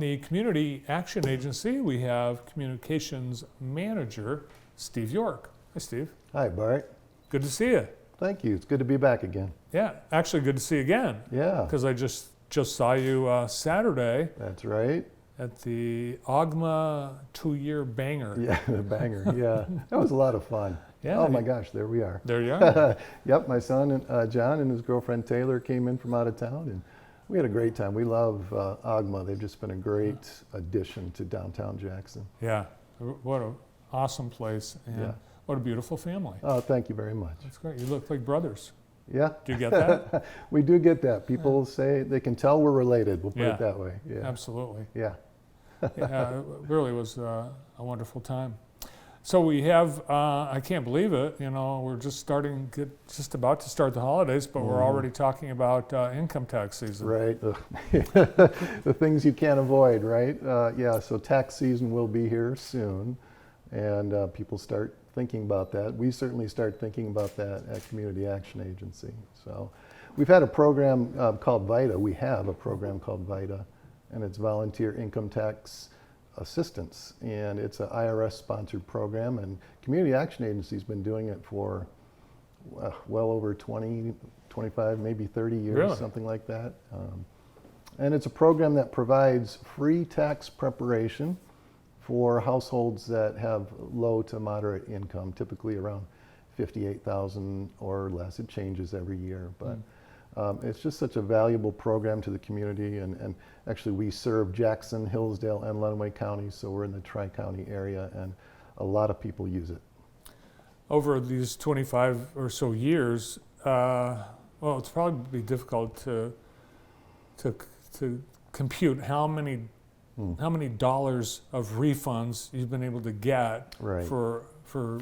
The Community Action Agency, we have Communications Manager Steve York. Hi, Steve. Hi, Bart. Good to see you. Thank you. It's good to be back again. Yeah, actually good to see you again. Yeah. Because I just saw you Saturday That's right. at the AUGMA 2-year banger. Yeah, the banger. Yeah. That was a lot of fun. Yeah. Oh my gosh, there we are. There you are. Yep, my son John and his girlfriend Taylor came in from out of town, and we had a great time. We love AUGMA. They've just been a great addition to downtown Jackson. Yeah, what an awesome place, and Yeah. what a beautiful family. Oh, thank you very much. That's great. You look like brothers. Yeah. Do you get that? We do get that. People say they can tell we're related. We'll put Yeah. it that way. Yeah. Absolutely. Yeah. Yeah, it really was a wonderful time. So we have, I can't believe it, we're just about to start the holidays, but we're already talking about income tax season. Right. The things you can't avoid, right? Yeah, so tax season will be here soon, and people start thinking about that. We certainly start thinking about that at Community Action Agency. So we've had a program called VITA. We have a program called VITA, and it's Volunteer Income Tax Assistance, and it's an IRS-sponsored program, and Community Action Agency's been doing it for well over 20, 25, maybe 30 years, Really? something like that. And it's a program that provides free tax preparation for households that have low to moderate income, typically around $58,000 or less. It changes every year, but it's just such a valuable program to the community, and actually we serve Jackson, Hillsdale, and Lenawee counties, so we're in the Tri-County area, and a lot of people use it. Over these 25 or so years, well, it's probably difficult to compute how many dollars of refunds you've been able to get Right. for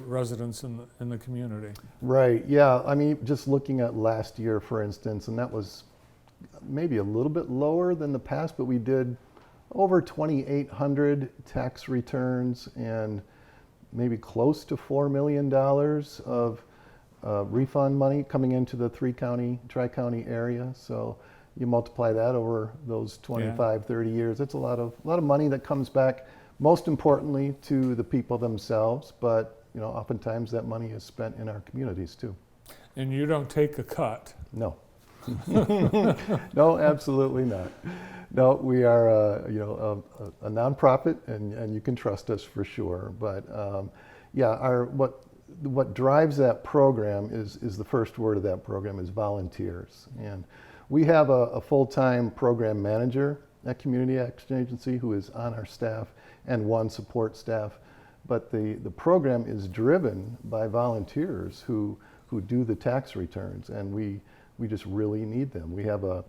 residents in the community. Right, yeah, I mean, just looking at last year, for instance, and that was maybe a little bit lower than the past, but we did over 2,800 tax returns and maybe close to $4 million of refund money coming into the Tri-County area. So you multiply that over those 25, 30 years, it's a lot of money that comes back, most importantly to the people themselves, but oftentimes that money is spent in our communities too. And you don't take a cut. No. No, absolutely not. No, we are a nonprofit, and you can trust us for sure. But yeah, what drives that program is the first word of that program is volunteers. And we have a full-time program manager at Community Action Agency who is on our staff, and one support staff. But the program is driven by volunteers who do the tax returns, and we just really need them. We have a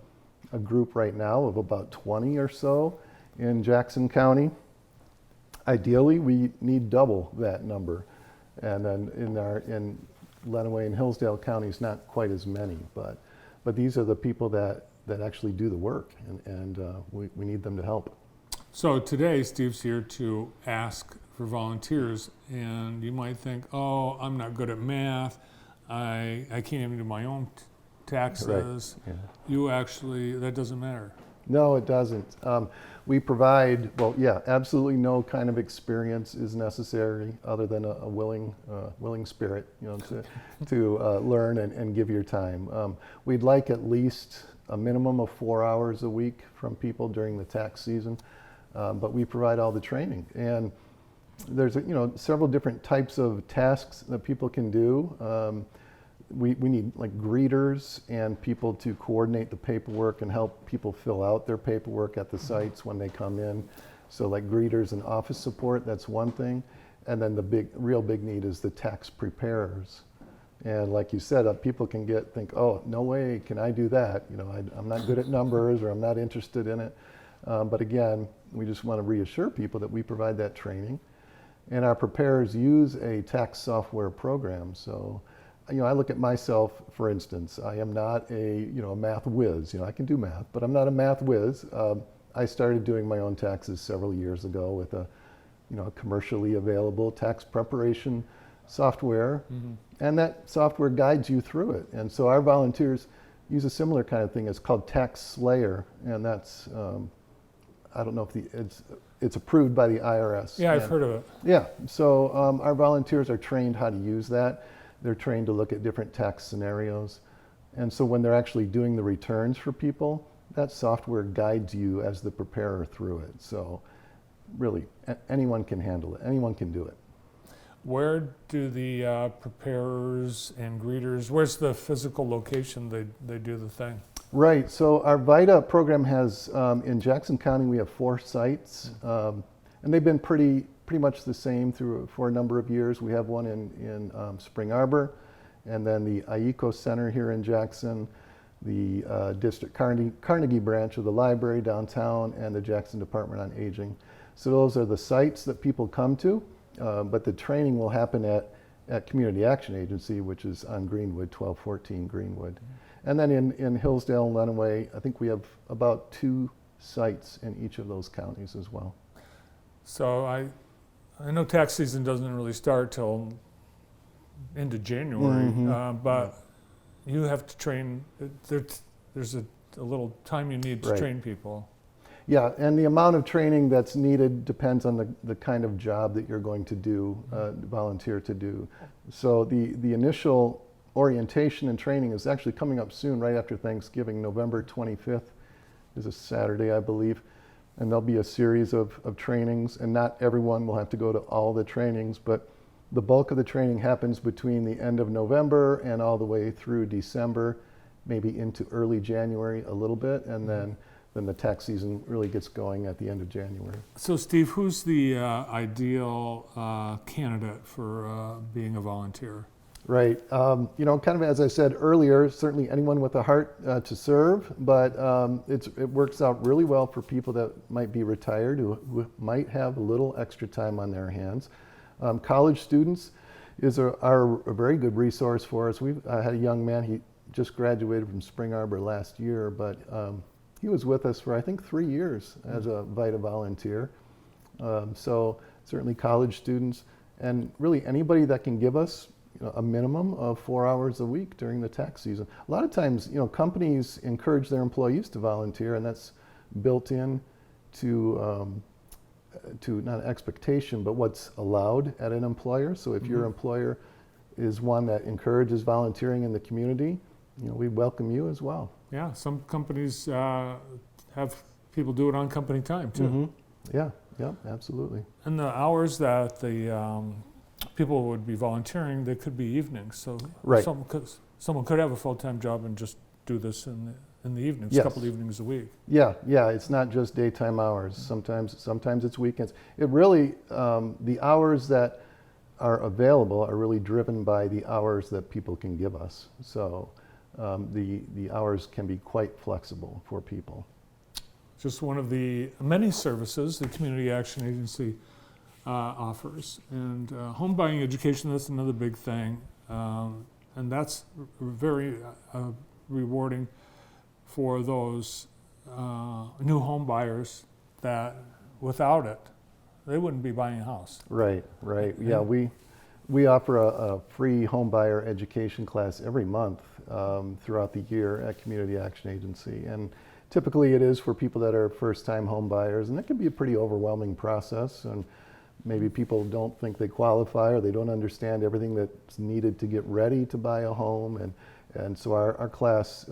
group right now of about 20 or so in Jackson County. Ideally, we need double that number. And then in Lenawee and Hillsdale counties, not quite as many, but these are the people that actually do the work, and we need them to help. So today, Steve's here to ask for volunteers, and you might think, oh, I'm not good at math. I can't even do my own taxes. Right. Yeah. You actually, that doesn't matter. No, it doesn't. We provide, well, yeah, absolutely no kind of experience is necessary other than a willing spirit, to learn and give your time. We'd like at least a minimum of 4 hours a week from people during the tax season, but we provide all the training. And there's several different types of tasks that people can do. We need like greeters and people to coordinate the paperwork and help people fill out their paperwork at the sites when they come in. So like greeters and office support, that's one thing. And then the real big need is the tax preparers. And like you said, people can think, oh, no way can I do that. I'm not good at numbers, or I'm not interested in it. But again, we just want to reassure people that we provide that training. And our preparers use a tax software program. So I look at myself, for instance, I am not a math whiz. I can do math, but I'm not a math whiz. I started doing my own taxes several years ago with a commercially available tax preparation software, and that software guides you through it. And so our volunteers use a similar kind of thing. It's called Tax Slayer, and that's I don't know if it's approved by the IRS. Yeah, I've And- heard of it. Yeah, so our volunteers are trained how to use that. They're trained to look at different tax scenarios. And so when they're actually doing the returns for people, that software guides you as the preparer through it. So really, anyone can handle it. Anyone can do it. Where do the preparers and greeters, where's the physical location they do the thing? Right, so our VITA program has, in Jackson County, we have 4 sites. And they've been pretty much the same for a number of years. We have one in Spring Arbor, and then the IECO Center here in Jackson, the District Carnegie branch of the library downtown, and the Jackson Department on Aging. So those are the sites that people come to, but the training will happen at Community Action Agency, which is on Greenwood, 1214 Greenwood. And then in Hillsdale and Lenawee, I think we have about 2 sites in each of those counties as well. So I know tax season doesn't really start till into January, but you have to train. There's a little time you need to Right. train people. Yeah, and the amount of training that's needed depends on the kind of job that you're going to do, volunteer to do. So the initial orientation and training is actually coming up soon, right after Thanksgiving. November 25th is a Saturday, I believe. And there'll be a series of trainings, and not everyone will have to go to all the trainings, but the bulk of the training happens between the end of November and all the way through December, maybe into early January a little bit, and then the tax season really gets going at the end of January. So Steve, who's the ideal candidate for being a volunteer? Right. You know, kind of as I said earlier, certainly anyone with a heart to serve, but it works out really well for people that might be retired, who might have a little extra time on their hands. College students are a very good resource for us. I had a young man, he just graduated from Spring Arbor last year, but he was with us for, I think, 3 years as a VITA volunteer. So certainly college students, and really anybody that can give us a minimum of 4 hours a week during the tax season. A lot of times, companies encourage their employees to volunteer, and that's built in to not expectation, but what's allowed at an employer. So if your employer is one that encourages volunteering in the community, we welcome you as well. Yeah, some companies have people do it on company time too. Yeah, absolutely. And the hours that the people would be volunteering, they could be evenings. So Right. someone could have a full-time job and just do this in the evenings, Yes. a couple evenings a week. Yeah, it's not just daytime hours. Sometimes it's weekends. It really, the hours that are available are really driven by the hours that people can give us. So the hours can be quite flexible for people. Just one of the many services the Community Action Agency offers. And home buying education, that's another big thing. And that's very rewarding for those new home buyers that without it, they wouldn't be buying a house. Right. Yeah, we offer a free home buyer education class every month throughout the year at Community Action Agency. And typically it is for people that are first-time home buyers, and that can be a pretty overwhelming process. And maybe people don't think they qualify, or they don't understand everything that's needed to get ready to buy a home. And so our class,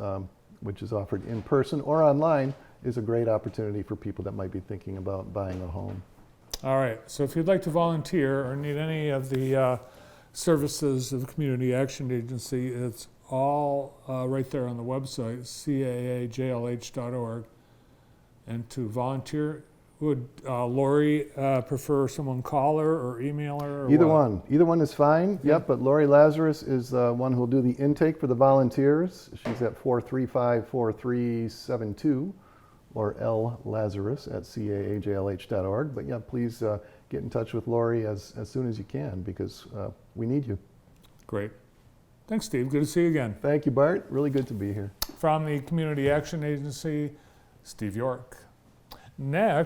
which is offered in person or online, is a great opportunity for people that might be thinking about buying a home. All right, so if you'd like to volunteer or need any of the services of the Community Action Agency, it's all right there on the website, caajlh.org. And to volunteer, would Lori prefer someone call her or email her? Or Either what? one is fine. Yeah. Yep, but Lori Lazarus is the one who will do the intake for the volunteers. She's at 435-4372, or LLazarus@caajlh.org. But yeah, please get in touch with Lori as soon as you can, because we need you. Great. Thanks, Steve. Good to see you again. Thank you, Bart. Really good to be here. From the Community Action Agency, Steve York. Next,